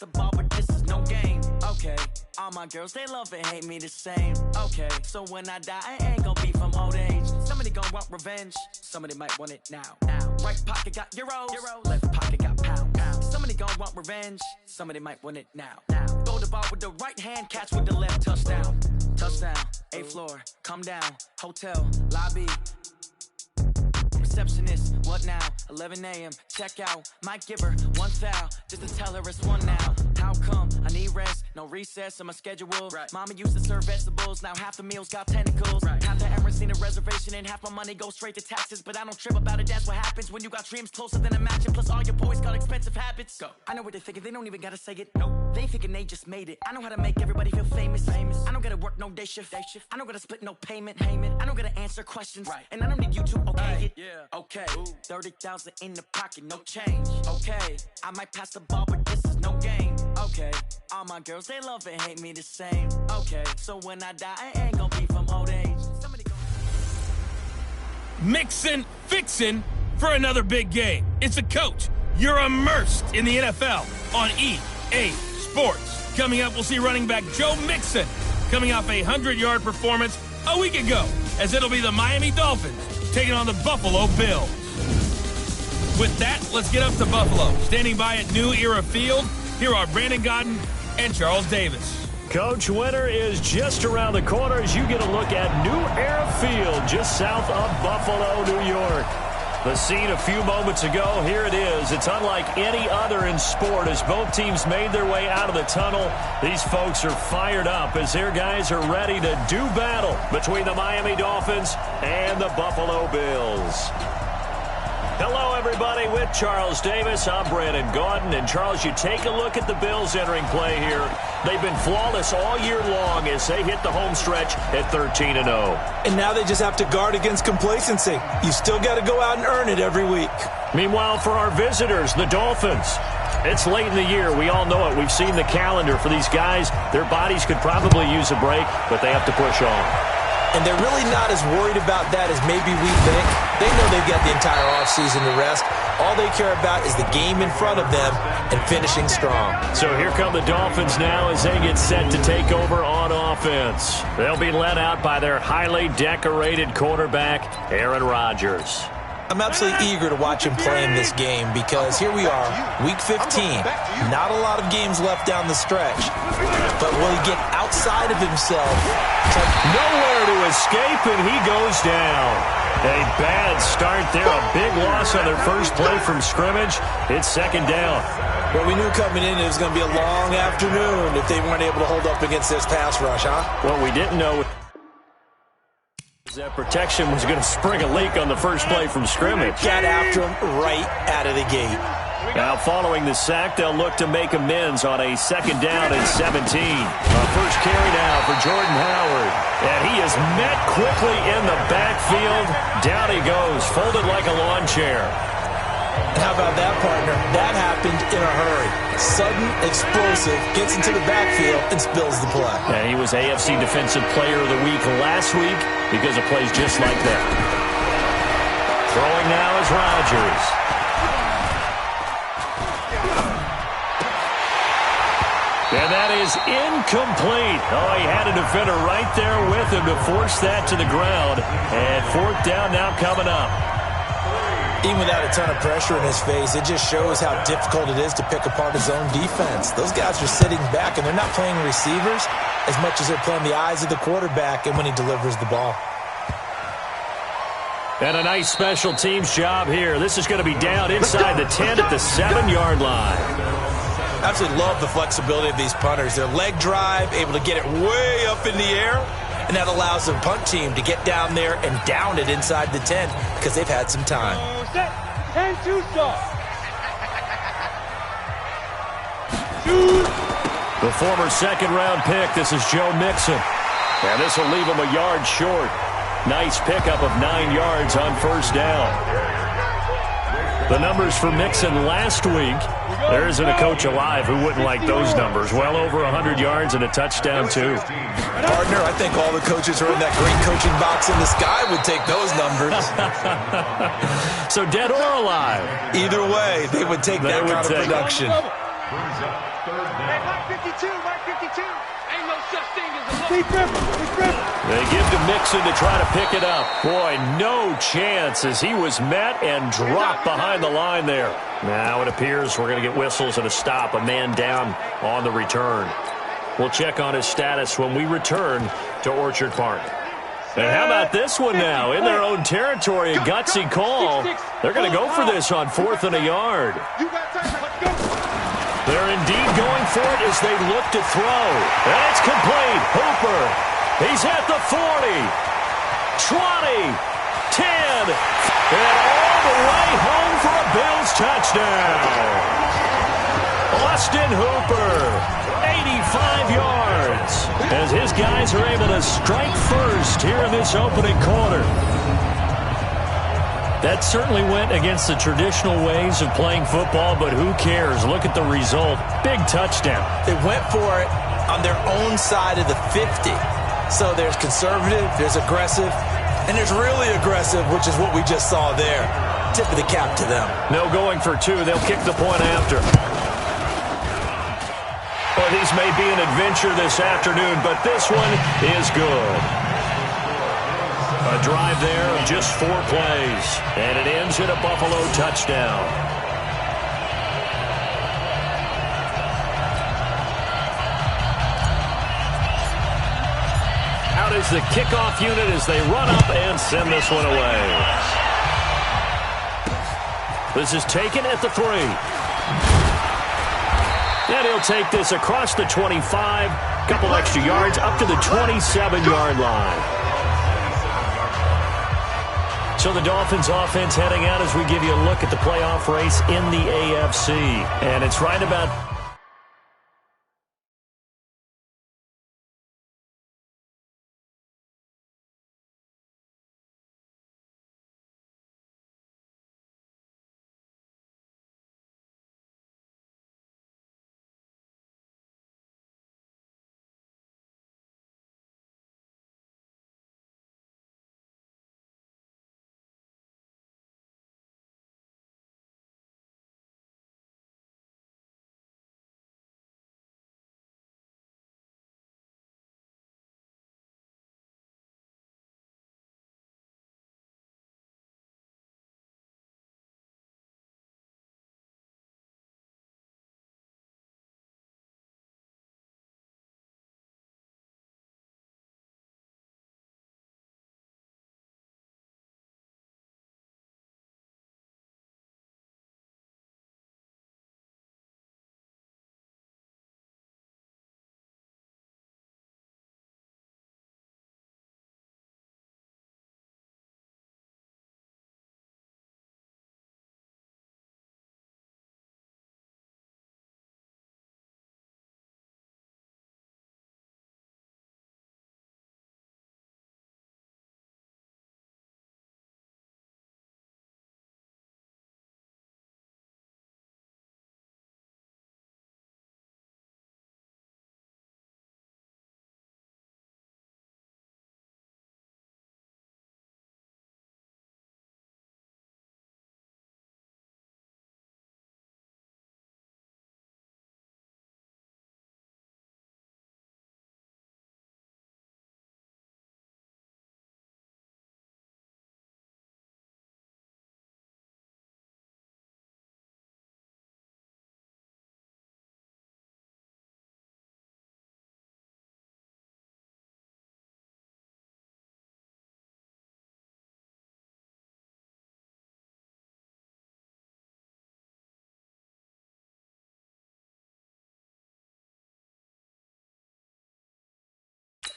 It's a ball, but this is no game. Okay, all my girls, they love and hate me the same. Okay, so when I die, I ain't gonna be from old age. Somebody gonna want revenge, somebody might want it now. Right pocket got euros, left pocket got pounds. Somebody gonna want revenge, somebody might want it now. Throw the ball with the right hand, catch with the left, touchdown. Touchdown, 8th floor, come down, hotel, lobby. Receptionist, what now? 11 a.m. Check out. Might give her one foul just to tell her it's one now. How come? I need rest, no recess in my schedule. Right. Mama used to serve vegetables, now half the meals got tentacles. Right. Half the errands seen a reservation and half my money goes straight to taxes. But I don't trip about it, that's what happens when you got dreams closer than a match. Plus all your boys got expensive habits. Go. I know what they're thinking, they don't even gotta say it. Nope. They thinking they just made it. I know how to make everybody feel famous. I don't gotta work no day shift. I don't gotta split no payment. I don't gotta answer questions. Right. And I don't need you to okay it. Yeah. Okay, 30,000 in the pocket, no change. Okay, I might pass the ball, but this is no game. Okay, all my girls, they love and hate me the same. Okay, so when I die, I ain't gonna be from old age. Mixin', fixin' for another big game. It's a coach. You're immersed in the NFL on EA Sports. Coming up, we'll see running back Joe Mixon coming off a 100-yard performance a week ago, as it'll be the Miami Dolphins taking on the Buffalo Bills. With that, let's get up to Buffalo. Standing by at New Era Field, here are Brandon Godden and Charles Davis. Coach, winter is just around the corner as you get a look at New Era Field, just south of Buffalo, New York. The scene a few moments ago, here it is. It's unlike any other in sport as both teams made their way out of the tunnel. These folks are fired up as their guys are ready to do battle between the Miami Dolphins and the Buffalo Bills. Hello, everybody. With Charles Davis, I'm Brandon Gaudin. And, Charles, you take a look at the Bills entering play here. They've been flawless all year long as they hit the home stretch at 13-0. And now they just have to guard against complacency. You still got to go out and earn it every week. Meanwhile, for our visitors, the Dolphins, it's late in the year. We all know it. We've seen the calendar for these guys. Their bodies could probably use a break, but they have to push on. And they're really not as worried about that as maybe we think. They know they've got the entire offseason to rest. All they care about is the game in front of them and finishing strong. So here come the Dolphins now as they get set to take over on offense. They'll be led out by their highly decorated quarterback, Aaron Rodgers. I'm absolutely eager to watch him play in this game because here we are, week 15. Not a lot of games left down the stretch. But will he get outside of himself? Nowhere to escape, and he goes down. A bad start there. A big loss on their first play from scrimmage. It's second down. Well, we knew coming in it was going to be a long afternoon if they weren't able to hold up against this pass rush, huh? What we didn't know that protection was going to spring a leak on the first play from scrimmage. Got after him right out of the gate. Now following the sack, they'll look to make amends on a second down and 17. First carry now for Jordan Howard. And he is met quickly in the backfield. Down he goes, folded like a lawn chair. And how about that, partner? That happened in a hurry. Sudden, explosive, gets into the backfield and spills the play. And he was AFC Defensive Player of the Week last week because of plays just like that. Throwing now is Rodgers. And that is incomplete. Oh, he had a defender right there with him to force that to the ground. And fourth down now coming up. Even without a ton of pressure in his face, it just shows how difficult it is to pick apart his own defense. Those guys are sitting back, and they're not playing receivers as much as they're playing the eyes of the quarterback and when he delivers the ball. And a nice special teams job here. This is going to be down inside the 10 at the 7-yard line. I absolutely love the flexibility of these punters. Their leg drive, able to get it way up in the air, and that allows the punt team to get down there and down it inside the 10 because they've had some time. The former second-round pick, this is Joe Mixon. And this will leave him a yard short. Nice pickup of 9 yards on first down. The numbers for Mixon last week, there isn't a coach alive who wouldn't like those numbers. Well over 100 yards and a touchdown, too. Partner, I think all the coaches who are in that great coaching box in the sky would take those numbers. So dead or alive? Either way, they would take that kind of production. Brings up third Hey, Mark 52, Mark 52. Ain't no such thing as a They give to Mixon to try to pick it up. Boy, no chance as he was met and dropped behind the line there. Now it appears we're going to get whistles and a stop. A man down on the return. We'll check on his status when we return to Orchard Park. And how about this one now? In their own territory, a gutsy call. They're going to go for this on 4th and a yard. They're indeed going for it as they look to throw. And it's complete. Hooper. He's at the 40. 20. 10. And all the way home for a Bills touchdown. Austin Hooper, 85 yards, as his guys are able to strike first here in this opening quarter. That certainly went against the traditional ways of playing football, but who cares? Look at the result. Big touchdown. They went for it on their own side of the 50. So there's conservative, there's aggressive, and there's really aggressive, which is what we just saw there. Tip of the cap to them. No going for two. They'll kick the point after. Well, these may be an adventure this afternoon, but this one is good. A drive there of just 4 plays, and it ends in a Buffalo touchdown. Out is the kickoff unit as they run up and send this one away. This is taken at the 3. And he'll take this across the 25, couple extra yards, up to the 27-yard line. So the Dolphins offense heading out as we give you a look at the playoff race in the AFC. And it's right about...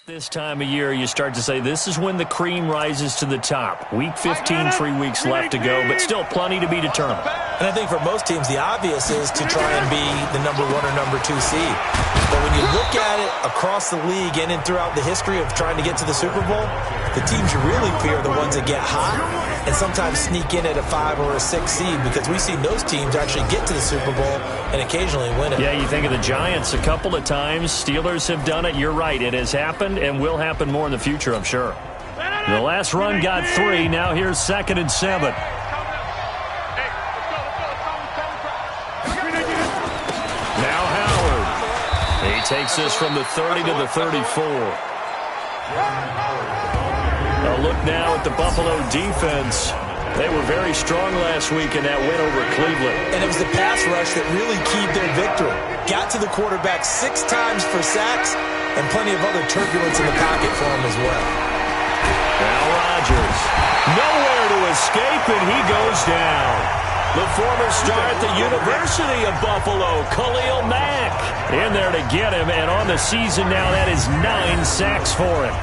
This time of year, you start to say this is when the cream rises to the top. Week 15, 3 weeks left to go, but still plenty to be determined. And I think for most teams, the obvious is to try and be the number 1 or number 2 seed. But when you look at it across the league and throughout the history of trying to get to the Super Bowl, the teams you really fear are the ones that get hot and sometimes sneak in at a 5 or a 6 seed, because we've seen those teams actually get to the Super Bowl and occasionally win it. Yeah, you think of the Giants a couple of times. Steelers have done it. You're right. It has happened and will happen more in the future, I'm sure. The last run got 3. Now here's 2nd and 7. Now Howard. he takes this from the 30 to the 34. A look now at the Buffalo defense. They were very strong last week in that win over Cleveland. And it was the pass rush that really keyed their victory. Got to the quarterback 6 times for sacks and plenty of other turbulence in the pocket for him as well. Now Rodgers. Nowhere to escape, and he goes down. The former star at the University of Buffalo, Khalil Mack, in there to get him, and on the season now, that is 9 sacks for him.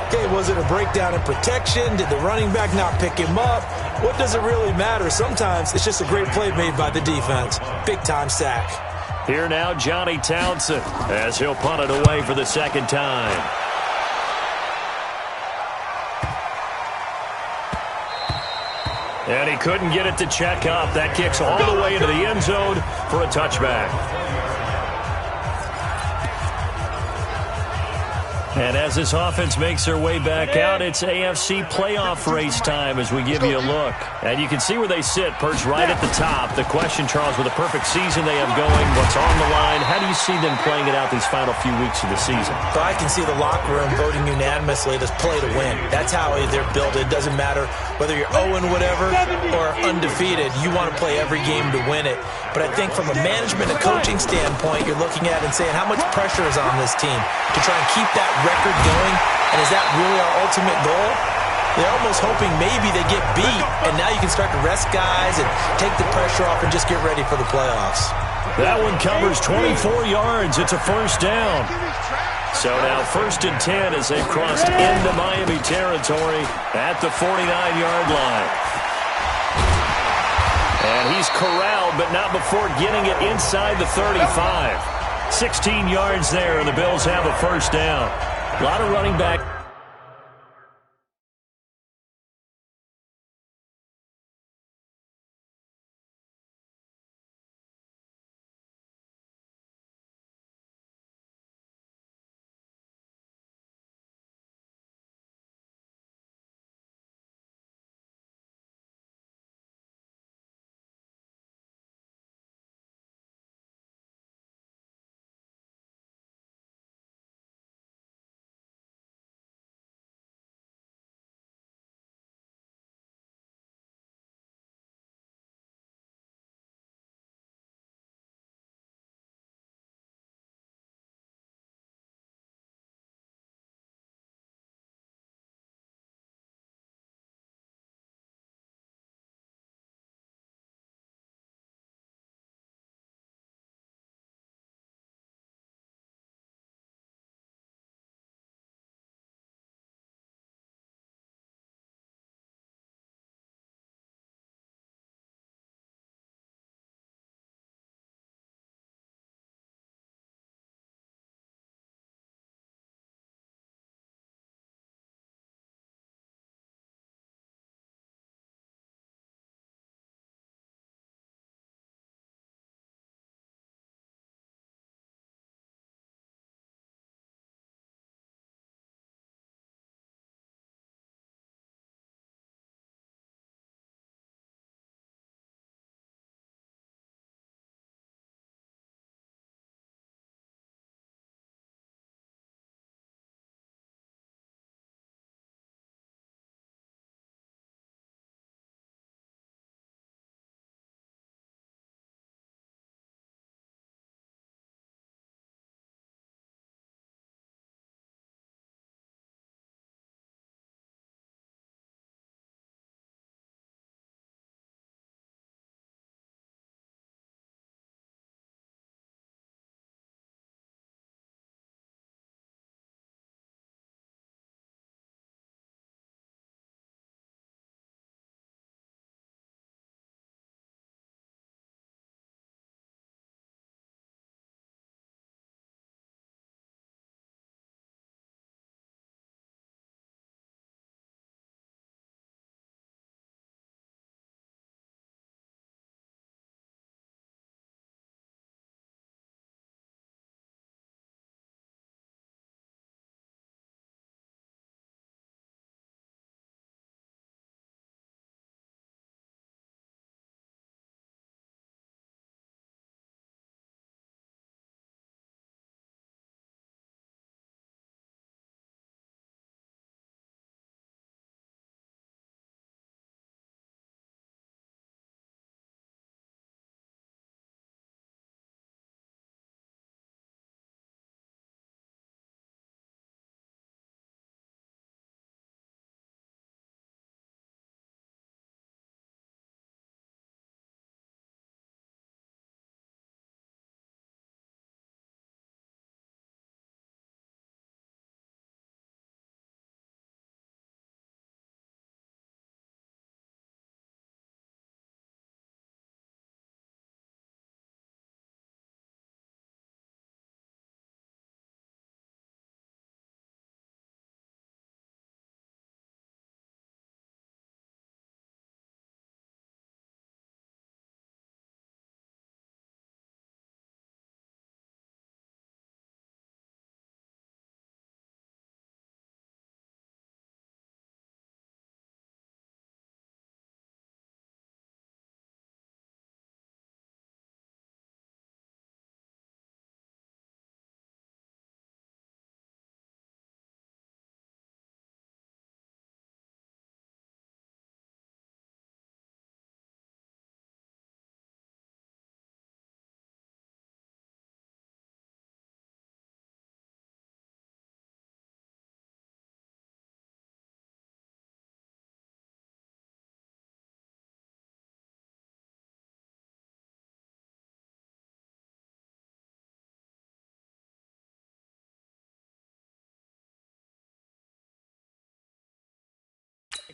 Okay, was it a breakdown in protection? Did the running back not pick him up? What does it really matter? Sometimes it's just a great play made by the defense. Big-time sack. Here now, Johnny Townsend, as he'll punt it away for the second time. And he couldn't get it to check up. That kicks all the way into the end zone for a touchback. And as this offense makes their way back out, it's AFC playoff race time as we give you a look. And you can see where they sit, perched right at the top. The question, Charles, with a perfect season they have going, what's on the line, how do you see them playing it out these final few weeks of the season? So I can see the locker room voting unanimously to play to win. That's how they're built. It doesn't matter whether you're 0 and whatever or undefeated. You want to play every game to win it. But I think from a management and coaching standpoint, you're looking at it and saying how much pressure is on this team to try and keep that record going, and is that really our ultimate goal? They're almost hoping maybe they get beat, and now you can start to rest guys and take the pressure off and just get ready for the playoffs. That one covers 24 yards. It's a first down. So now 1st and 10 as they've crossed into Miami territory at the 49-yard line. And he's corralled, but not before getting it inside the 35. 16 yards there, and the Bills have a first down. A lot of running back.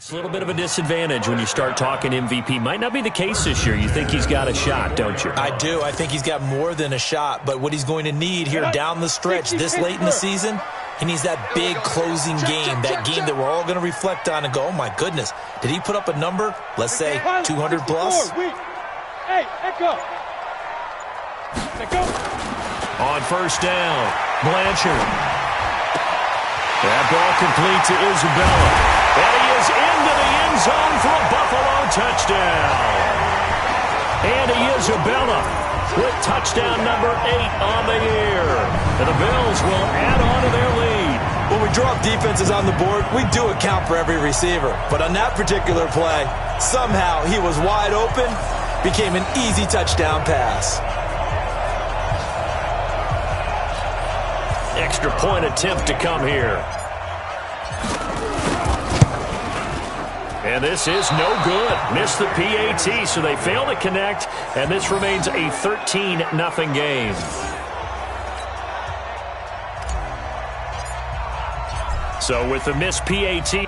It's a little bit of a disadvantage when you start talking MVP. Might not be the case this year. You think he's got a shot, don't you? I do. I think he's got more than a shot. But what he's going to need here down the stretch this late in the season, he needs that big closing game, that game that we're all going to reflect on and go, oh, my goodness, did he put up a number, let's say 200 plus? Hey, echo. On first down, Blanchard. That ball complete to Isabella. And he is into the end zone for a Buffalo touchdown. And Isabella with touchdown number 8 on the year. And the Bills will add on to their lead. When we draw up defenses on the board, we do account for every receiver. But on that particular play, somehow he was wide open, became an easy touchdown pass. Extra point attempt to come here. And this is no good. Missed the PAT, so they fail to connect, and this remains a 13-0 game. So with the missed PAT...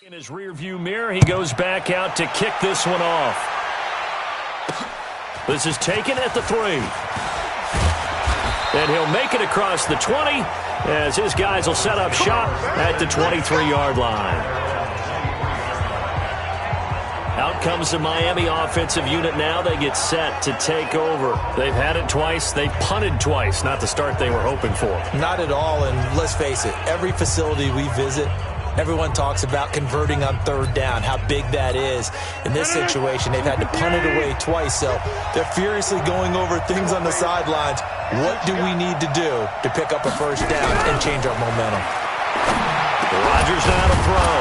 In his rearview mirror, he goes back out to kick this one off. This is taken at the 3. And he'll make it across the 20 as his guys will set up shop at the 23-yard line. Out comes the Miami offensive unit now. They get set to take over. They've had it twice. They've punted twice. Not the start they were hoping for. Not at all, and let's face it, every facility we visit, everyone talks about converting on third down, how big that is. In this situation, they've had to punt it away twice, so they're furiously going over things on the sidelines. What do we need to do to pick up a first down and change our momentum? Rodgers now to throw.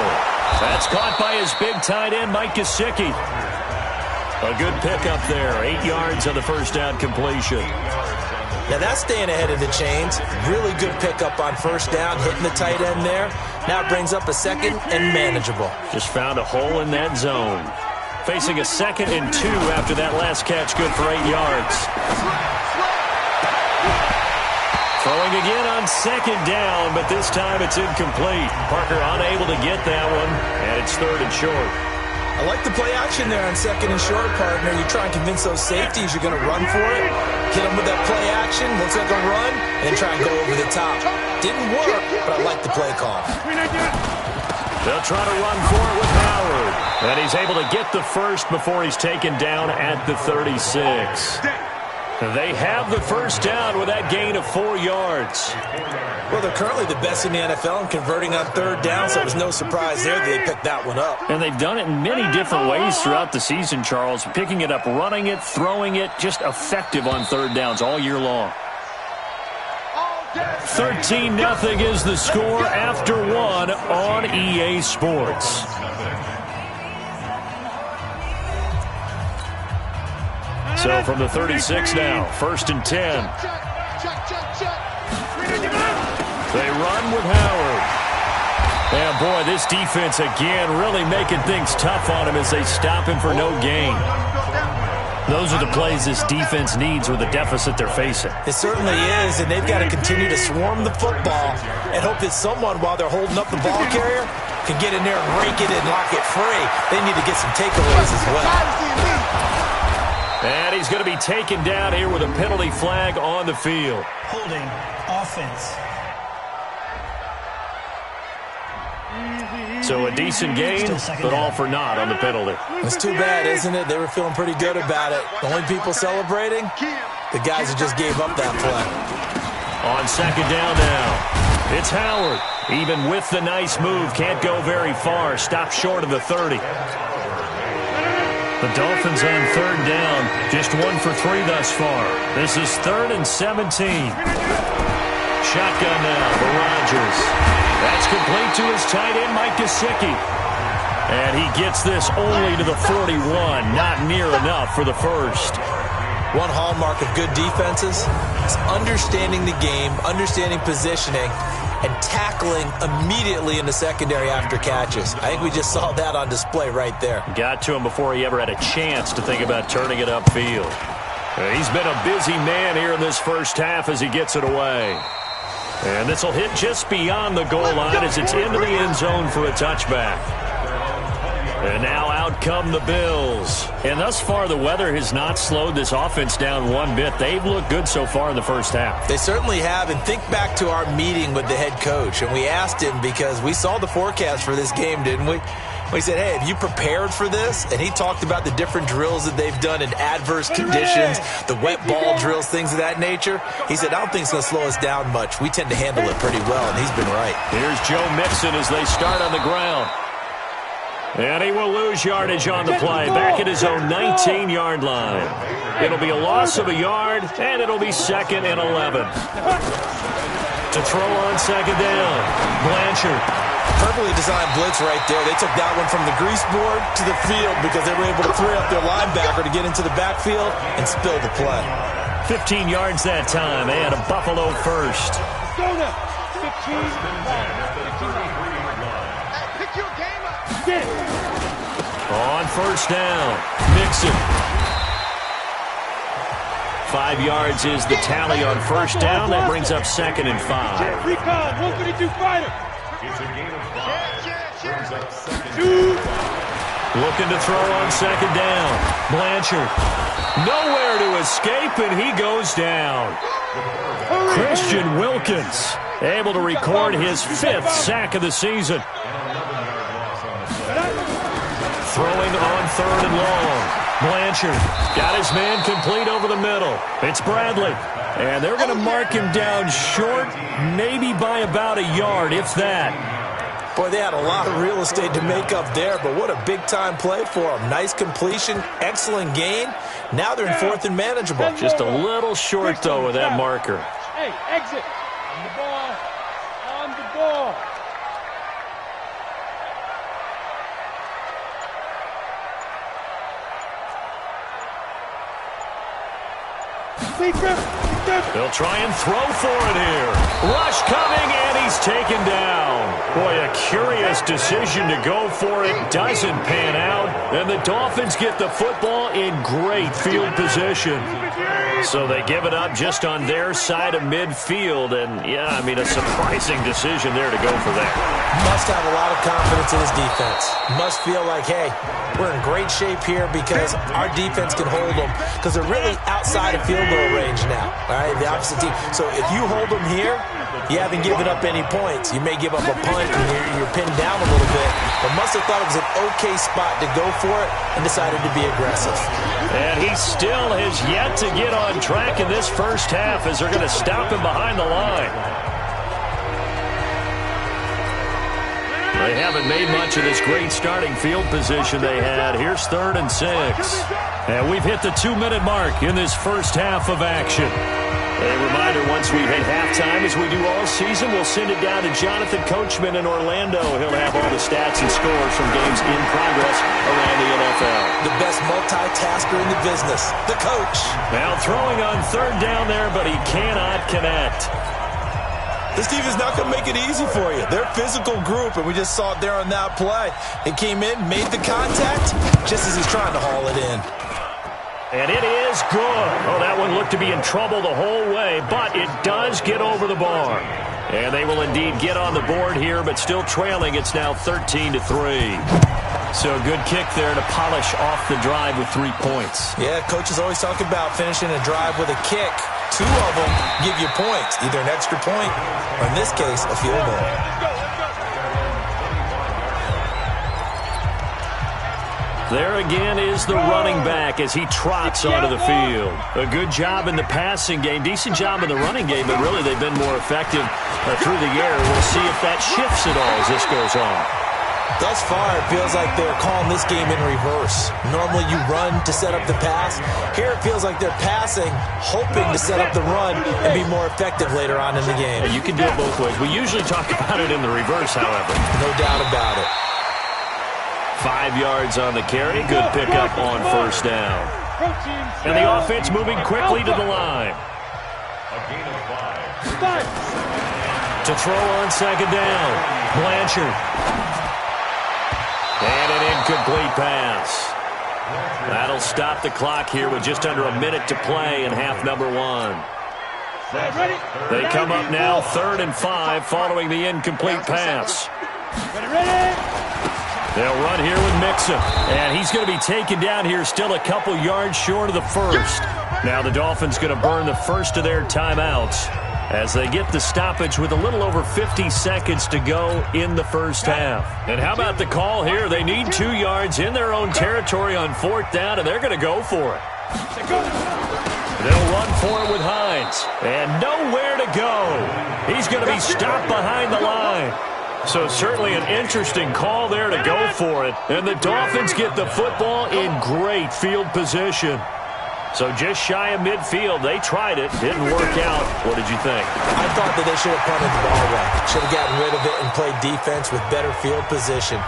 That's caught by his big tight end, Mike Gesicki. A good pickup there, 8 yards on the first down completion. Now that's staying ahead of the chains. Really good pickup on first down, hitting the tight end there. Now it brings up a second and manageable. Just found a hole in that zone. Facing a 2nd and 2 after that last catch, good for 8 yards. Throwing again on 2nd down, but this time it's incomplete. Parker unable to get that one, and it's 3rd and short. I like the play action there on 2nd and short, partner. You try and convince those safeties you're going to run for it. Hit them with that play action, looks like a run, and then try and go over the top. Didn't work, but I like the play call. They'll try to run for it with Howard. And he's able to get the first before he's taken down at the 36. They have the first down with that gain of 4 yards. Well, they're currently the best in the NFL in converting on 3rd down, so it was no surprise there that they picked that one up. And they've done it in many different ways throughout the season, Charles. Picking it up, running it, throwing it, just effective on 3rd downs all year long. 13-0 is the score after 1 on EA Sports. So from the 36 now, 1st and 10. They run with Howard. And boy, this defense again really making things tough on him as they stop him for no gain. Those are the plays this defense needs with the deficit they're facing. It certainly is, and they've got to continue to swarm the football and hope that someone, while they're holding up the ball carrier, can get in there and rake it and lock it free. They need to get some takeaways as well. And he's going to be taken down here with a penalty flag on the field. Holding offense. So a decent gain, but all for naught on the penalty. It's too bad, isn't it? They were feeling pretty good about it. The only people celebrating, the guys who just gave up that play. On 2nd down now, it's Howard. Even with the nice move, can't go very far. Stopped short of the 30. The Dolphins on 3rd down, just 1 for 3 thus far. This is 3rd and 17. Shotgun now for Rodgers. That's complete to his tight end, Mike Gesicki. And he gets this only to the 41, not near enough for the first. One hallmark of good defenses is understanding the game, understanding positioning, and tackling immediately in the secondary after catches. I think we just saw that on display right there. Got to him before he ever had a chance to think about turning it upfield. He's been a busy man here in this first half as he gets it away. And this will hit just beyond the goal line as it's into the end zone for a touchback. And now out come the Bills. And thus far, the weather has not slowed this offense down one bit. They've looked good so far in the first half. They certainly have. And think back to our meeting with the head coach. And we asked him, because we saw the forecast for this game, didn't we? We said, hey, have you prepared for this? And he talked about the different drills that they've done in adverse conditions, the wet ball drills, things of that nature. He said, I don't think it's going to slow us down much. We tend to handle it pretty well, and he's been right. Here's Joe Mixon as they start on the ground. And he will lose yardage on the play, back at his own 19-yard line. It'll be a loss of a yard, and it'll be 2nd and 11. To throw on 2nd down, Blanchard. Perfectly designed blitz right there. They took that one from the grease board to the field because they were able to free up their linebacker to get into the backfield and spill the play. 15 yards that time, and a Buffalo first. Go now. 15. Pick your game up. Get it. On 1st down, Mixon. 5 yards is the tally on 1st down. That brings up 2nd and 5. Recon, 152 fighter. Looking to throw on 2nd down. Blanchard. Nowhere to escape, and he goes down. Christian Wilkins able to record his 5th sack of the season. Throwing on 3rd and long. Blanchard got his man complete over the middle. It's Bradley. And they're going to mark him down short, maybe by about a yard, if that. Boy, they had a lot of real estate to make up there, but what a big-time play for them. Nice completion, excellent gain. Now they're in 4th and manageable. Just a little short, though, with that marker. Hey, exit. On the ball. On the ball. They'll try and throw for it here. Rush coming, and he's taken down. Boy, a A curious decision to go for it. Doesn't pan out. And the Dolphins get the football in great field position. So they give it up just on their side of midfield. And, yeah, I mean, a surprising decision there to go for that. Must have a lot of confidence in his defense. Must feel like, hey, we're in great shape here because our defense can hold them. Because they're really outside of field goal range now. All right, the opposite team. So if you hold them here, you haven't given up any points. You may give up a punt and you're pinned down a little bit. But must have thought it was an okay spot to go for it and decided to be aggressive. And he still has yet to get on track in this first half as they're going to stop him behind the line. They haven't made much of this great starting field position they had. Here's 3rd and 6. And we've hit the 2-minute mark in this first half of action. A reminder, once we hit halftime, as we do all season, we'll send it down to Jonathan Coachman in Orlando. He'll have all the stats and scores from games in progress around the NFL. The best multitasker in the business, the coach. Now throwing on 3rd down there, but he cannot connect. This team is not going to make it easy for you. They're a physical group, and we just saw it there on that play. It came in, made the contact, just as he's trying to haul it in. And it is good. Oh, that one looked to be in trouble the whole way, but it does get over the bar. And they will indeed get on the board here, but still trailing. It's now 13-3. So a good kick there to polish off the drive with 3 points. Yeah, coaches always talk about finishing a drive with a kick. 2 of them give you points, either an extra point or, in this case, a field goal. There again is the running back as he trots onto the field. A good job in the passing game, decent job in the running game, but really they've been more effective through the air. We'll see if that shifts at all as this goes on. Thus far, it feels like they're calling this game in reverse. Normally you run to set up the pass. Here it feels like they're passing, hoping to set up the run and be more effective later on in the game. You can do it both ways. We usually talk about it in the reverse, however. No doubt about it. 5 yards on the carry. Good pickup on 1st down. And the offense moving quickly to the line. To throw on 2nd down. Blanchard. And an incomplete pass. That'll stop the clock here with just under a minute to play in half number 1. They come up now 3rd and 5 following the incomplete pass. They'll run here with Mixon. And he's going to be taken down here still a couple yards short of the first. Now the Dolphins going to burn the first of their timeouts as they get the stoppage with a little over 50 seconds to go in the first half. And how about the call here? They need 2 yards in their own territory on 4th down, and they're going to go for it. They'll run for it with Hines. And nowhere to go. He's going to be stopped behind the line. So certainly an interesting call there to go for it. And the Dolphins get the football in great field position. So just shy of midfield. They tried it. Didn't work out. What did you think? I thought that they should have punted the ball away. Should have gotten rid of it and played defense with better field position.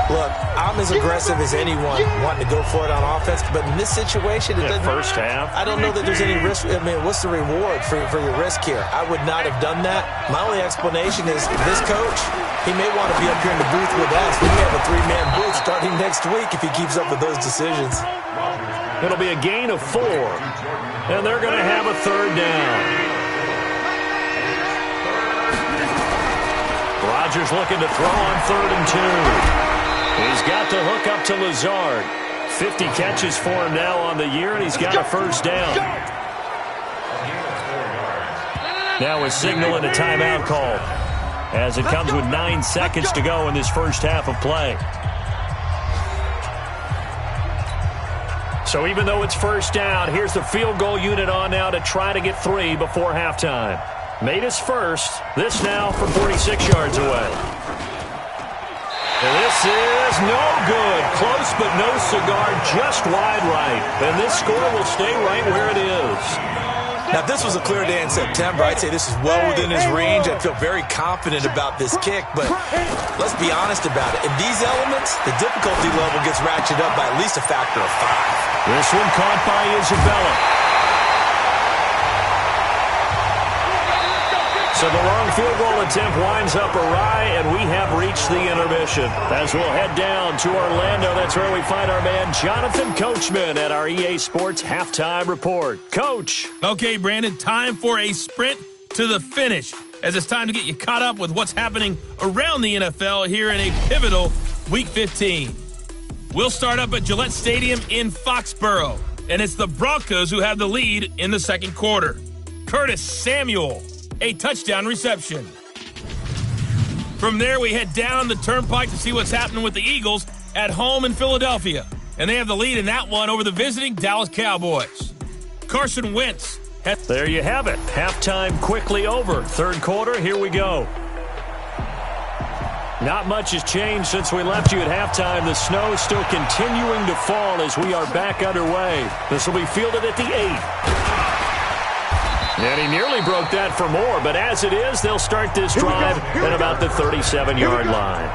Look, I'm as aggressive as anyone wanting to go for it on offense, but in this situation, it doesn't. First half. I don't know that there's any risk. I mean, what's the reward for your risk here? I would not have done that. My only explanation is this coach, he may want to be up here in the booth with us. We may have a 3-man booth starting next week if he keeps up with those decisions. It'll be a gain of 4, and they're going to have a 3rd down. Rodgers looking to throw on 3rd and 2. He's got the hook up to Lazard. 50 catches for him now on the year, and he's got a 1st down. Now a signal and a timeout call as it comes with 9 seconds to go in this first half of play. So even though it's 1st down, here's the field goal unit on now to try to get 3 before halftime. Made his first. This now from 46 yards away. And this is no good. Close but no cigar, just wide right. And this score will stay right where it is. Now, if this was a clear day in September, I'd say this is well within his range. I feel very confident about this kick, but let's be honest about it. In these elements, the difficulty level gets ratcheted up by at least a factor of 5. This one caught by Isabella. So So the long field goal attempt winds up awry, and we have reached the intermission. As we'll head down to Orlando, that's where we find our man Jonathan Coachman at our EA Sports Halftime Report. Coach. Okay, Brandon, time for a sprint to the finish, as it's time to get you caught up with what's happening around the NFL here in a pivotal Week 15. We'll start up at Gillette Stadium in Foxborough, and it's the Broncos who have the lead in the second quarter. Curtis Samuel, a touchdown reception. From there, we head down the turnpike to see what's happening with the Eagles at home in Philadelphia, and they have the lead in that one over the visiting Dallas Cowboys. Carson Wentz. There you have it. Halftime quickly over. Third quarter, here we go. Not much has changed since we left you at halftime. The snow is still continuing to fall as we are back underway. This will be fielded at the 8. And he nearly broke that for more, but as it is, they'll start this drive at about the 37-yard line.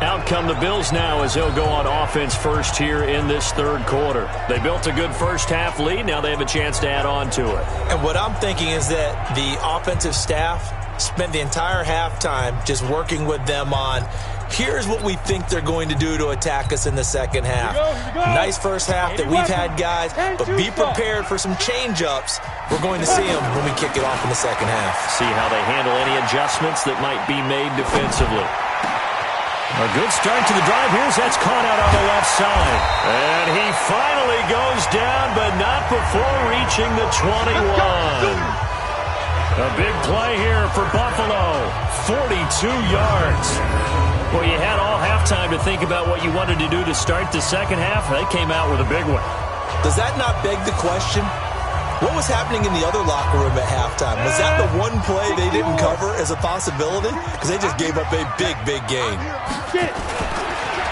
Out come the Bills now as they'll go on offense first here in this third quarter. They built a good first-half lead. Now they have a chance to add on to it. And what I'm thinking is that the offensive staff spent the entire halftime just working with them on, here's what we think they're going to do to attack us in the second half. Nice first half that we've had, guys, but be prepared for some change-ups. We're going to see them when we kick it off in the second half. See how they handle any adjustments that might be made defensively. A good start to the drive. Here's that's caught out on the left side. And he finally goes down, but not before reaching the 21. A big play here for Buffalo. 42 yards. Well, you had all halftime to think about what you wanted to do to start the second half. They came out with a big one. Does that not beg the question? What was happening in the other locker room at halftime? Was that the one play they didn't cover as a possibility? Because they just gave up a big, big gain.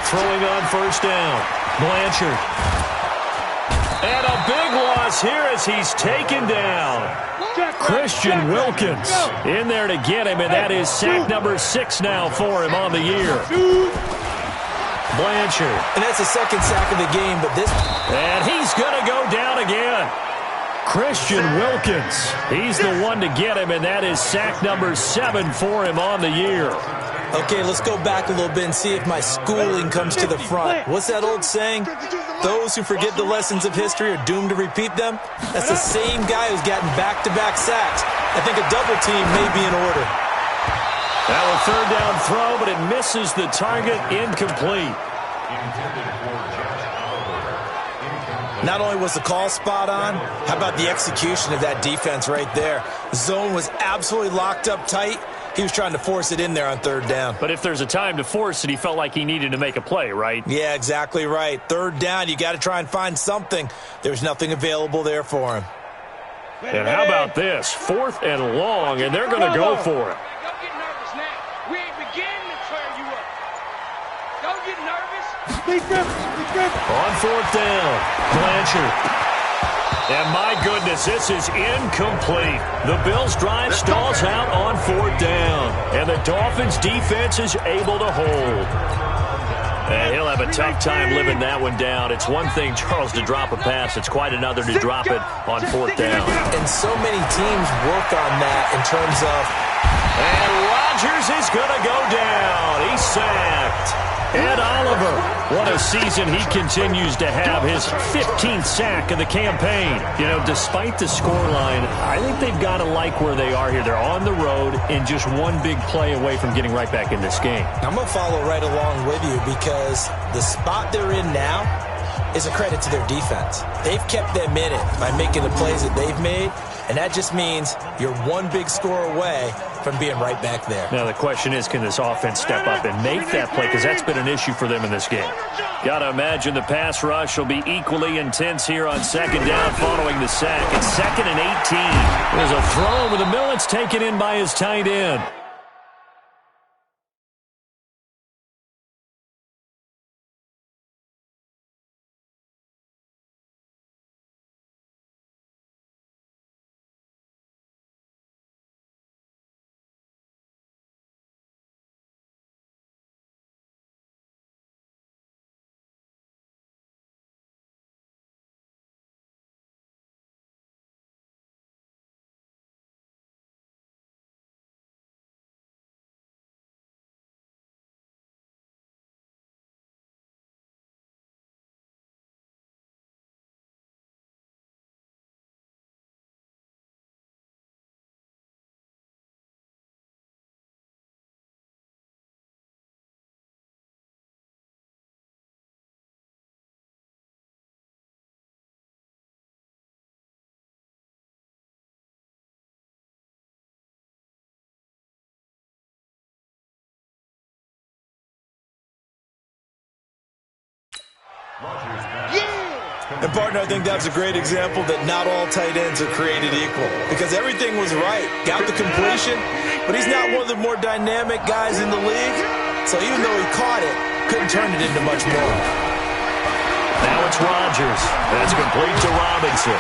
Throwing on first down. Blanchard. And a big loss here as he's taken down. Christian Wilkins in there to get him, and that is sack number 6 now for him on the year. Blanchard. And that's the second sack of the game, but this... And he's going to go down again. Christian Wilkins. He's the one to get him, and that is sack number 7 for him on the year. Okay, let's go back a little bit and see if my schooling comes to the front. What's that old saying? Those who forget the lessons of history are doomed to repeat them. That's the same guy who's gotten back-to-back sacks. I think a double team may be in order. That was third down throw, but it misses the target. Incomplete. Not only was the call spot on, how about the execution of that defense right there? The zone was absolutely locked up tight. He was trying to force it in there on third down. But if there's a time to force it, he felt like he needed to make a play, right? Yeah, exactly right. Third down, you got to try and find something. There's nothing available there for him. And how about this? 4th and long, and they're going to go for it. Don't get nervous now. We ain't beginning to turn you up. Don't get nervous. On 4th down, Blanchard. And my goodness, this is incomplete. The Bills' drive stalls out on 4th down. And the Dolphins' defense is able to hold. And he'll have a tough time living that one down. It's one thing, Charles, to drop a pass. It's quite another to drop it on 4th down. And so many teams work on that in terms of... And Rodgers is going to go down. He's sacked. Ed Oliver, what a season he continues to have, his 15th sack of the campaign. You know, despite the scoreline, I think they've got to like where they are here. They're on the road and just one big play away from getting right back in this game. I'm going to follow right along with you because the spot they're in now is a credit to their defense. They've kept them in it by making the plays that they've made, and that just means you're one big score away from being right back there. Now the question is, can this offense step up and make that play? Because that's been an issue for them in this game. Got to imagine the pass rush will be equally intense here on second down following the sack. It's 2nd and 18. There's a throw over the middle. It's taken in by his tight end. And, partner, I think that's a great example that not all tight ends are created equal because everything was right. Got the completion, but he's not one of the more dynamic guys in the league. So even though he caught it, couldn't turn it into much more. Now it's Rodgers. That's complete to Robinson.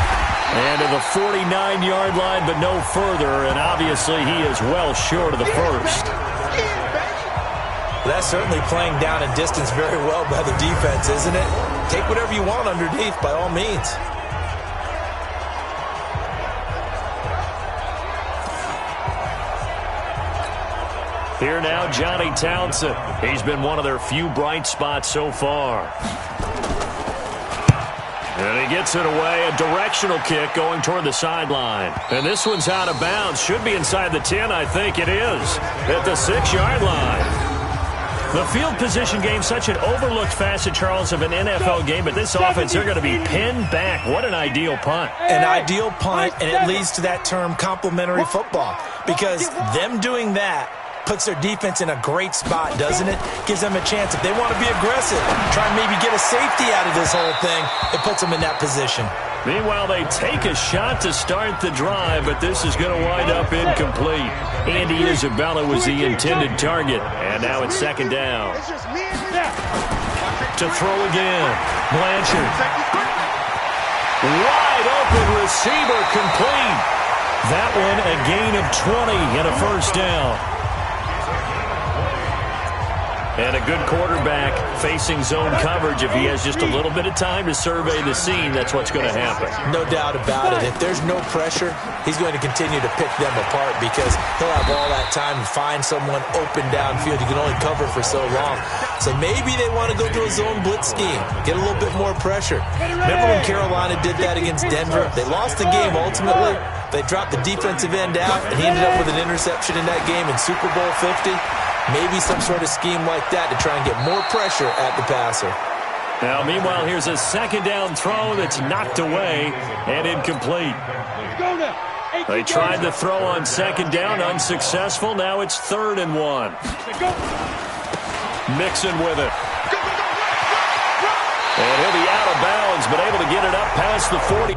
And to the 49-yard line, but no further. And obviously he is well short of the first. That's certainly playing down and distance very well by the defense, isn't it? Take whatever you want underneath, by all means. Here now, Johnny Townsend. He's been one of their few bright spots so far. And he gets it away, a directional kick going toward the sideline. And this one's out of bounds. Should be inside the 10, I think it is. At the 6-yard line. The field position game, such an overlooked facet, Charles, of an NFL game, but this offense, they're going to be pinned back. What an ideal punt. An ideal punt, and it leads to that term complementary football, because them doing that puts their defense in a great spot, doesn't it? Gives them a chance. If they want to be aggressive, try and maybe get a safety out of this whole thing, it puts them in that position. Meanwhile, they take a shot to start the drive, but this is going to wind up incomplete. Andy Isabella was the intended target, and now it's second down. To throw again, Blanchard. Wide open receiver, complete. That one a gain of 20 and a first down. And a good quarterback facing zone coverage. If he has just a little bit of time to survey the scene, that's what's going to happen. No doubt about it. If there's no pressure, he's going to continue to pick them apart because he'll have all that time to find someone open downfield. He can only cover for so long. So maybe they want to go to a zone blitz scheme, get a little bit more pressure. Remember when Carolina did that against Denver? They lost the game ultimately. They dropped the defensive end out, and he ended up with an interception in that game in Super Bowl 50. Maybe some sort of scheme like that to try and get more pressure at the passer. Now, meanwhile, here's a second down throw that's knocked away and incomplete. They tried to throw on second down, unsuccessful. Now it's 3rd and 1. Mixon with it. And he'll be out of bounds, but able to get it up past the 40.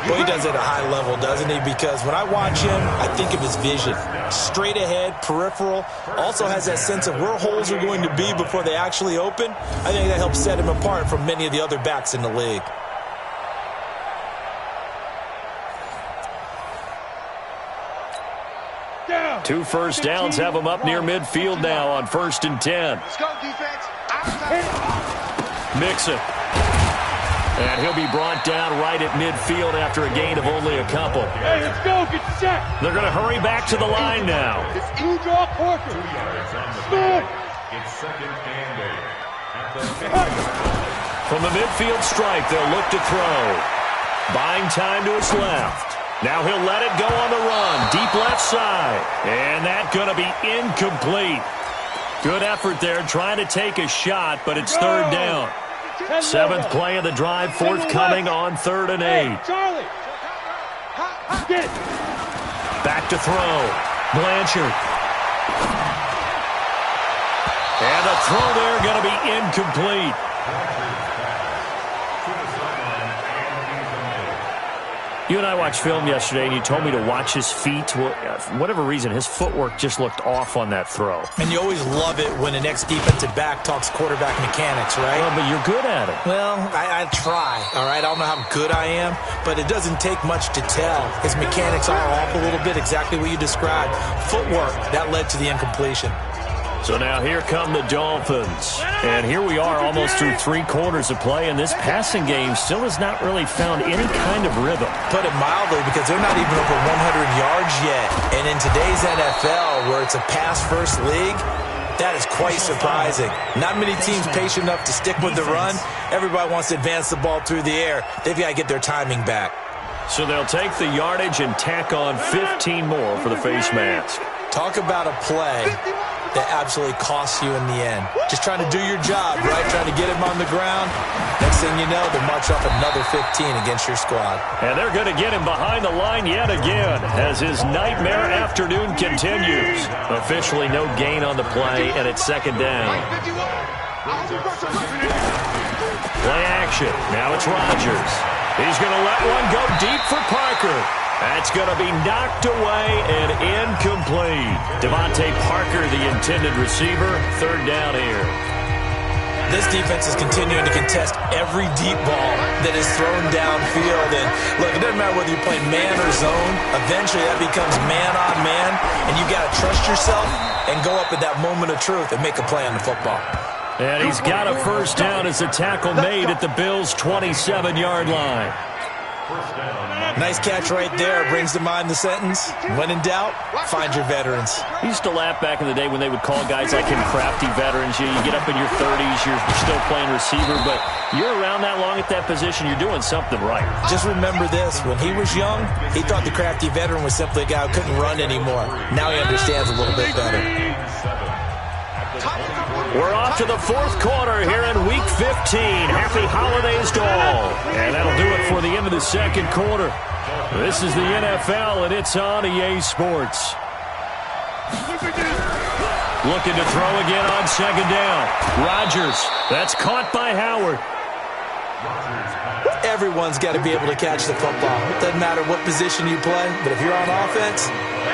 Well, he does it at a high level, doesn't he? Because when I watch him, I think of his vision. Straight ahead, peripheral. Also has that sense of where holes are going to be before they actually open. I think that helps set him apart from many of the other backs in the league. 2 first downs have them up near midfield now on 1st and 10. Let's go, defense. Mixon. And he'll be brought down right at midfield after a gain of only a couple. Hey, let's go. Get set. They're going to hurry back to the line now. It's you draw Parker. Smith. It's 2nd and 8. From the midfield stripe, they'll look to throw. Buying time to his left. Now he'll let it go on the run. Deep left side. And that's going to be incomplete. Good effort there trying to take a shot, but it's 3rd down. 7th play of the drive, forthcoming on 3rd and 8. Charlie. Back to throw. Blanchard. And the throw there going to be incomplete. You and I watched film yesterday, and you told me to watch his feet. Well, for whatever reason, his footwork just looked off on that throw. And you always love it when the next defensive back talks quarterback mechanics, right? Well, but you're good at it. Well, I try, all right? I don't know how good I am, but it doesn't take much to tell. His mechanics are off a little bit, exactly what you described. Footwork, that led to the incompletion. So now here come the Dolphins. And here we are almost through 3 quarters of play, and this passing game still has not really found any kind of rhythm. Put it mildly, because they're not even over 100 yards yet. And in today's NFL, where it's a pass-first league, that is quite surprising. Not many teams patient enough to stick with the run. Everybody wants to advance the ball through the air. They've got to get their timing back. So they'll take the yardage and tack on 15 more for the face mask. Talk about a play that absolutely costs you in the end. Just trying to do your job, right? Trying to get him on the ground. Next thing you know, they'll march off another 15 against your squad. And they're going to get him behind the line yet again as his nightmare afternoon continues. Officially no gain on the play, and it's 2nd down. Play action. Now it's Rodgers. He's going to let one go deep for Parker. That's going to be knocked away and incomplete. Devontae Parker, the intended receiver, 3rd down here. This defense is continuing to contest every deep ball that is thrown downfield. And look, it doesn't matter whether you play man or zone. Eventually that becomes man on man, and you got to trust yourself and go up at that moment of truth and make a play on the football. And he's got a 1st down as the tackle made at the Bills' 27-yard line. Nice catch right there. Brings to mind the sentence, when in doubt, find your veterans. I used to laugh back in the day when they would call guys like him crafty veterans. You get up in your 30s, you're still playing receiver, but you're around that long at that position, you're doing something right. Just remember this. When he was young, he thought the crafty veteran was simply a guy who couldn't run anymore. Now he understands a little bit better. We're off to the 4th quarter here in Week 15. Happy holidays to all. And that'll do it for the end of the 2nd quarter. This is the NFL, and it's on EA Sports. Looking to throw again on 2nd down. Rodgers. That's caught by Howard. Everyone's got to be able to catch the football. It doesn't matter what position you play, but if you're on offense,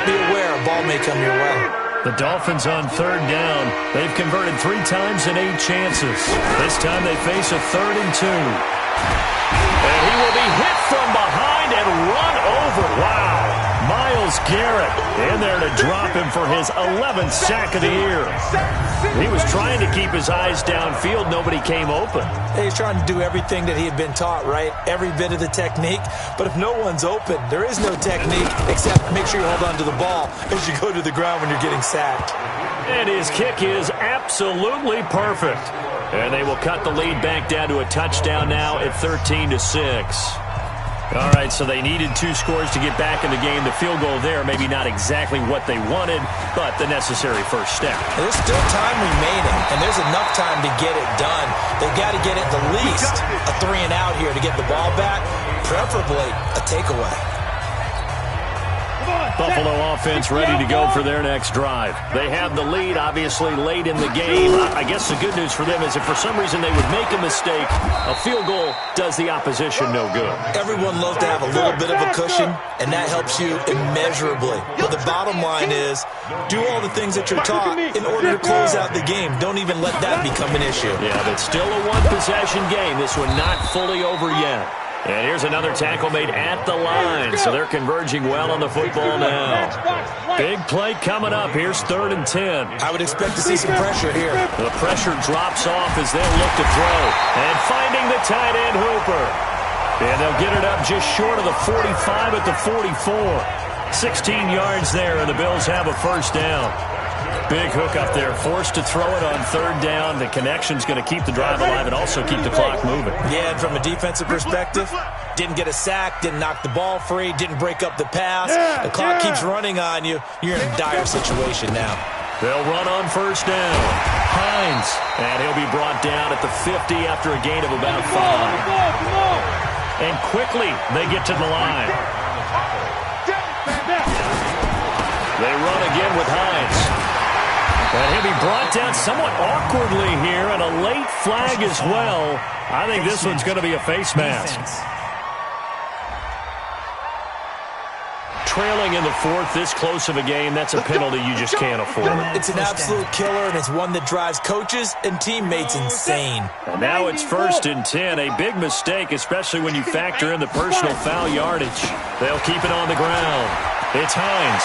be aware a ball may come your way. The Dolphins on 3rd down. They've converted 3 times in 8 chances. This time they face a 3rd and 2. And he will be hit from behind and run over. Wow. Myles Garrett in there to drop him for his 11th sack of the year. He was trying to keep his eyes downfield. Nobody came open. He's trying to do everything that he had been taught, right? Every bit of the technique. But if no one's open, there is no technique except make sure you hold on to the ball as you go to the ground when you're getting sacked. And his kick is absolutely perfect. And they will cut the lead back down to a touchdown now at 13-6. All right, so they needed 2 scores to get back in the game. The field goal there, maybe not exactly what they wanted, but the necessary first step. There's still time remaining, and there's enough time to get it done. They've got to get it the least a 3 and out here to get the ball back, preferably a takeaway. Buffalo offense ready to go for their next drive. They have the lead, obviously, late in the game. I guess the good news for them is if for some reason they would make a mistake, a field goal does the opposition no good. Everyone loves to have a little bit of a cushion, and that helps you immeasurably. But the bottom line is, do all the things that you're taught in order to close out the game. Don't even let that become an issue. Yeah, but still a one-possession game. This one not fully over yet. And here's another tackle made at the line, so they're converging well on the football now. Big play coming up. Here's 3rd and 10. I would expect to see some pressure here. The pressure drops off as they'll look to throw. And finding the tight end, Hooper. And they'll get it up just short of the 45 at the 44. 16 yards there, and the Bills have a first down. Big hook up there, forced to throw it on 3rd down. The connection's going to keep the drive alive and also keep the clock moving. Yeah, and from a defensive perspective, didn't get a sack, didn't knock the ball free, didn't break up the pass. The clock keeps running on you. You're in a dire situation now. They'll run on first down. Hines, and he'll be brought down at the 50 after a gain of about 5. And quickly, they get to the line. They run again with Hines. And he'll be brought down somewhat awkwardly here, and a late flag as well. I think this one's going to be a face mask. Trailing in the 4th, this close of a game, that's a penalty you just can't afford. It's an absolute killer, and it's one that drives coaches and teammates insane. And now it's 1st and 10, a big mistake, especially when you factor in the personal foul yardage. They'll keep it on the ground. It's Hines.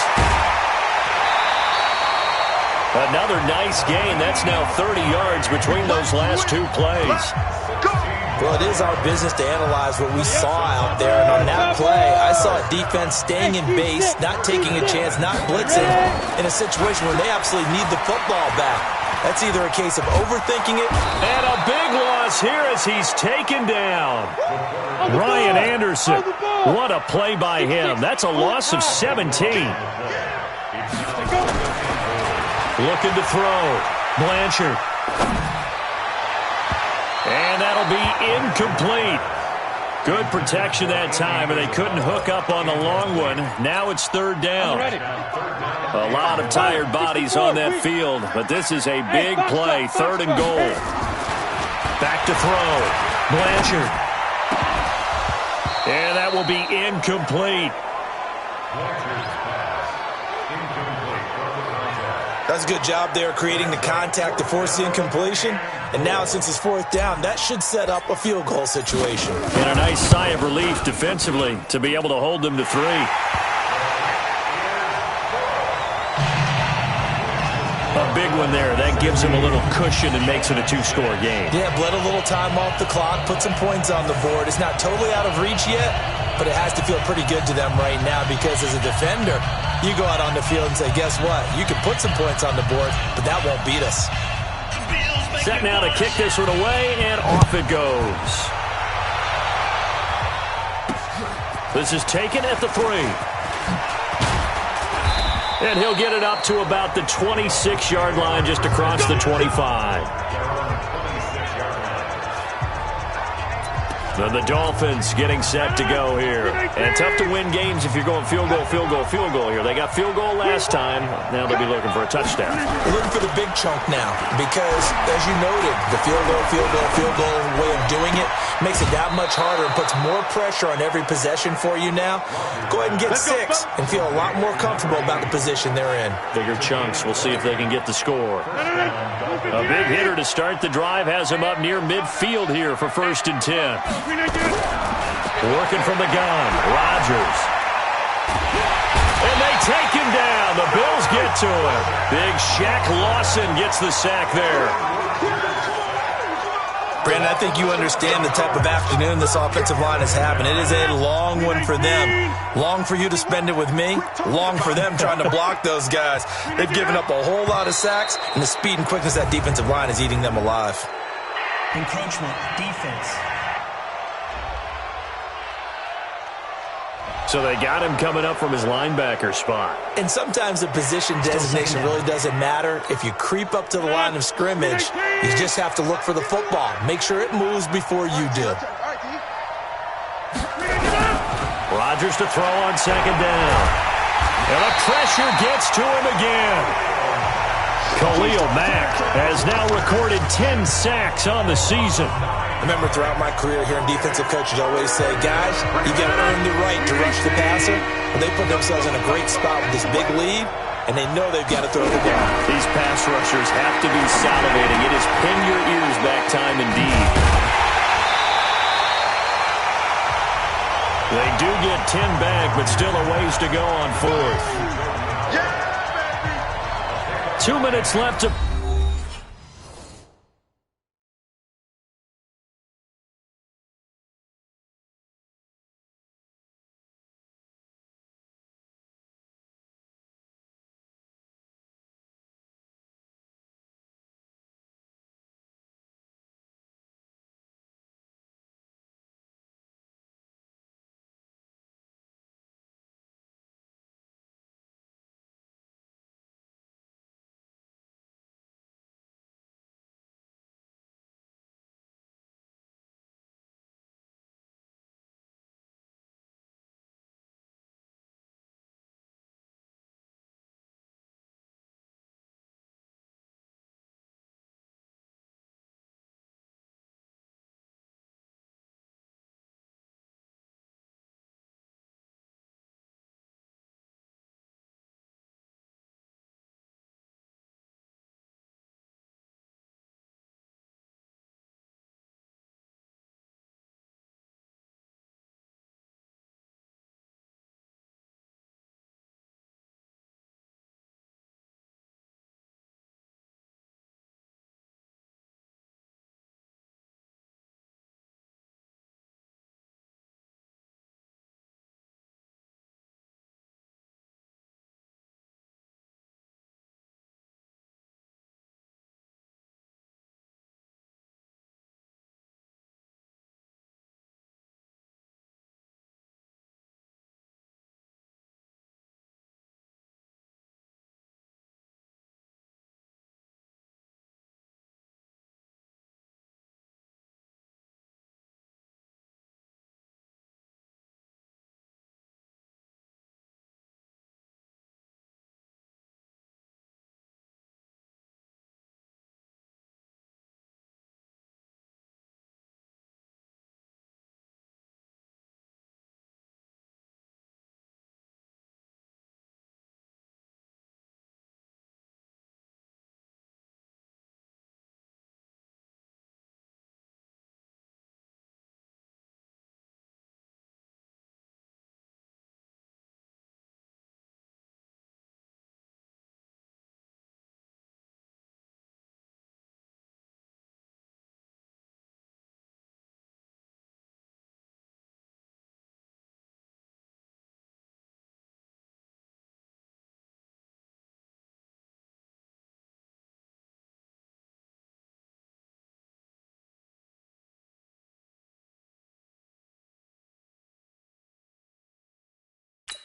Another nice gain. That's now 30 yards between those last 2 plays. Well, it is our business to analyze what we saw out there. And on that play, I saw a defense staying in base, not taking a chance, not blitzing, in a situation where they absolutely need the football back. That's either a case of overthinking it. And a big loss here as he's taken down. Ryan Anderson. What a play by him. That's a loss of 17. Looking to throw. Blanchard. And that'll be incomplete. Good protection that time, and they couldn't hook up on the long one. Now it's 3rd down. A lot of tired bodies on that field, but this is a big play. 3rd and goal. Back to throw. Blanchard. And that will be incomplete. Does a good job there creating the contact to force the incompletion. And now, since it's 4th down, that should set up a field goal situation. And a nice sigh of relief defensively to be able to hold them to 3. A big one there. That gives him a little cushion and makes it a 2-score game. Yeah, bled a little time off the clock, put some points on the board. It's not totally out of reach yet, but it has to feel pretty good to them right now because as a defender, you go out on the field and say, guess what? You can put some points on the board, but that won't beat us. Set now to kick this one away, and off it goes. This is taken at the 3. And he'll get it up to about the 26-yard line just across the 25. So the Dolphins getting set to go here. And tough to win games if you're going field goal, field goal, field goal here. They got field goal last time. Now they'll be looking for a touchdown. They're looking for the big chunk now because, as you noted, the field goal way of doing it makes it that much harder and puts more pressure on every possession for you now. Go ahead and get 6 and feel a lot more comfortable about the position they're in. Bigger chunks. We'll see if they can get the score. A big hitter to start the drive has him up near midfield here for 1st and 10. Working from the gun, Rodgers. And they take him down. The Bills get to him. Big Shaq Lawson gets the sack there. Brandon, I think you understand the type of afternoon this offensive line is having. It is a long one for them. Long for you to spend it with me. Long for them trying to block those guys. They've given up a whole lot of sacks, and the speed and quickness of that defensive line is eating them alive. Encroachment, defense. So they got him coming up from his linebacker spot. And sometimes the position designation really doesn't matter. If you creep up to the line of scrimmage, you just have to look for the football. Make sure it moves before you do. Rodgers to throw on 2nd down. And the pressure gets to him again. Khalil Mack has now recorded 10 sacks on the season. Remember, throughout my career here in defensive coaches, I always say, guys, you got to earn the right to rush the passer. But they put themselves in a great spot with this big lead, and they know they've got to throw the ball. These pass rushers have to be salivating. It is pin your ears back time indeed. They do get 10 back, but still a ways to go on fourth. 2 minutes left to...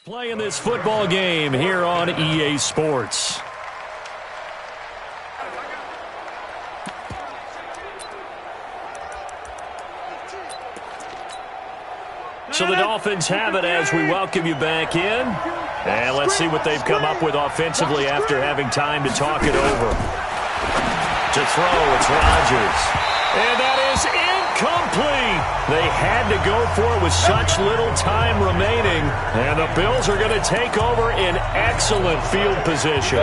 Playing this football game here on EA Sports. So the Dolphins have it as we welcome you back in. And let's see what they've come up with offensively after having time to talk it over. To throw, it's Rodgers. And that is incomplete. They had to go for it with such little time remaining. And the Bills are going to take over in excellent field position.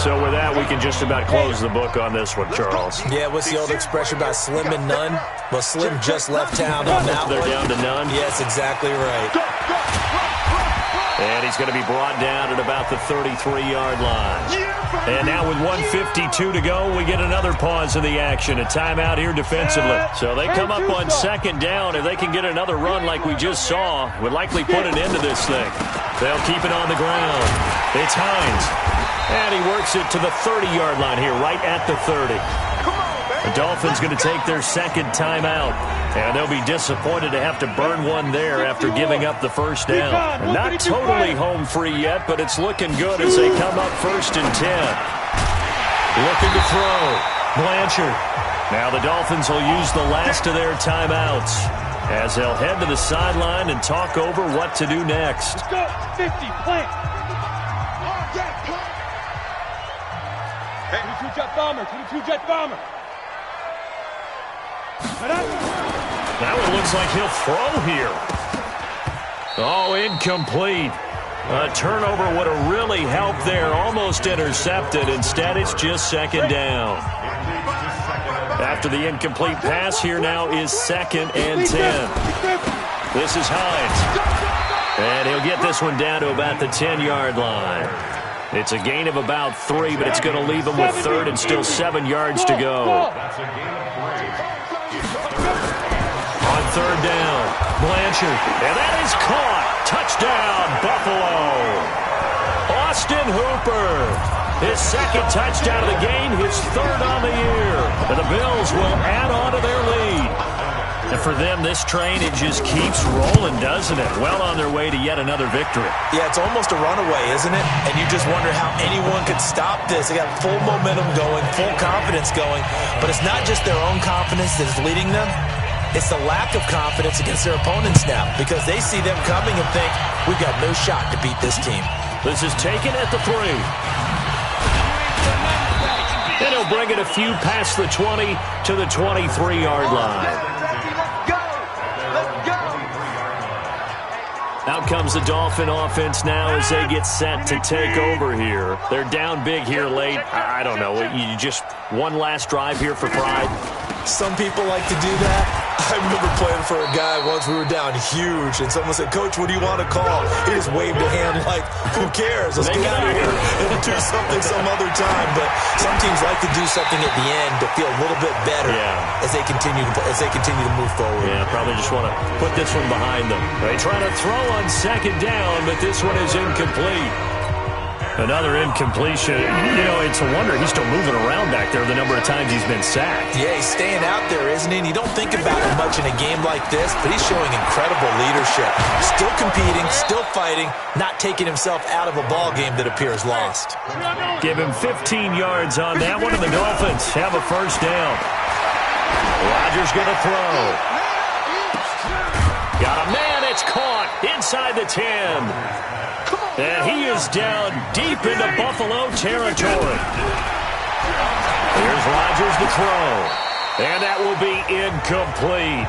So with that, we can just about close the book on this one, Charles. Yeah, what's the old expression about slim and none? Well, Slim just left town on that They're one. down to none? Yes, exactly right. And he's going to be brought down at about the 33-yard line. And now with 1:52 to go, we get another pause in the action. A timeout here defensively. So they come up on second down. If they can get another run like we just saw, would likely put an end to this thing. They'll keep it on the ground. It's Hines. And he works it to the 30-yard line here, right at the 30. The Dolphins going to take their second timeout. And they'll be disappointed to have to burn one there after giving up the first down. Not totally home free yet, but it's looking good as they come up 1st and 10. Looking to throw. Blanchard. Now the Dolphins will use the last of their timeouts as they'll head to the sideline and talk over what to do next. Let's go. 50, plant. 22 jet bomber, 22 jet bomber. That one looks like he'll throw here. Oh, incomplete. A turnover would have really helped there. Almost intercepted. Instead, it's just second down. After the incomplete pass, here now is 2nd and 10. This is Hines. And he'll get this one down to about the 10-yard line. It's a gain of about 3, but it's going to leave him with third and still 7 yards to go. That's a gain of 3. On third down, Blanchard. And that is caught. Touchdown, Buffalo. Austin Hooper. His second touchdown of the game, his third on the year. And the Bills will add on to their lead. And for them, this train, it just keeps rolling, doesn't it? Well on their way to yet another victory. Yeah, it's almost a runaway, isn't it? And you just wonder how anyone could stop this. They got full momentum going, full confidence going. But it's not just their own confidence that is leading them. It's the lack of confidence against their opponents now, because they see them coming and think, we've got no shot to beat this team. This is taken at the 3. And he'll bring it a few past the 20 to the 23-yard line. Out comes the Dolphin offense now as they get set to take over here. They're down big here late. I don't know. You just one last drive here for pride. Some people like to do that. I remember playing for a guy once. We were down huge, and someone said, "Coach, what do you want to call?" He just waved a hand like, "Who cares? Let's get out of here and do something some other time." But some teams like to do something at the end to feel a little bit better as they continue to move forward. Yeah, probably just want to put this one behind them. They try to throw on second down, but this one is incomplete. Another incompletion. You know, it's a wonder he's still moving around back there the number of times he's been sacked. Yeah, he's staying out there, isn't he? And you don't think about it much in a game like this, but he's showing incredible leadership. Still competing, still fighting, not taking himself out of a ball game that appears lost. Give him 15 yards on that one, and the Dolphins have a first down. Rodgers going to throw. Got a man, it's caught inside the 10. And he is down deep into Buffalo territory. Here's Rodgers to throw. And that will be incomplete.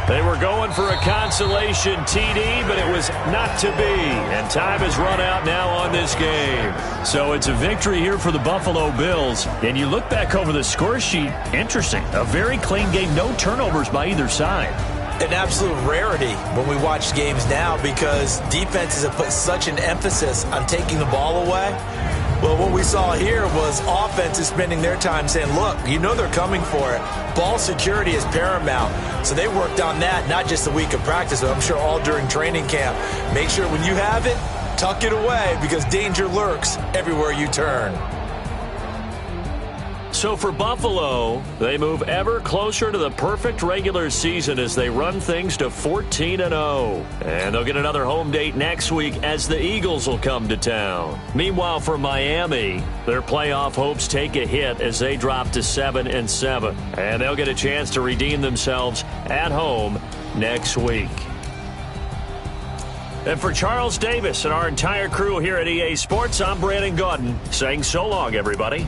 They were going for a consolation TD, but it was not to be. And time has run out now on this game. So it's a victory here for the Buffalo Bills. And you look back over the score sheet, interesting. A very clean game, no turnovers by either side. An absolute rarity when we watch games now, because defenses have put such an emphasis on taking the ball away. Well, what we saw here was offenses spending their time saying, look, you know they're coming for it. Ball security is paramount. So they worked on that, not just a week of practice, but I'm sure all during training camp. Make sure when you have it, tuck it away, because danger lurks everywhere you turn. So for Buffalo, they move ever closer to the perfect regular season as they run things to 14-0. And they'll get another home date next week as the Eagles will come to town. Meanwhile, for Miami, their playoff hopes take a hit as they drop to 7-7. And they'll get a chance to redeem themselves at home next week. And for Charles Davis and our entire crew here at EA Sports, I'm Brandon Gaudin saying so long, everybody.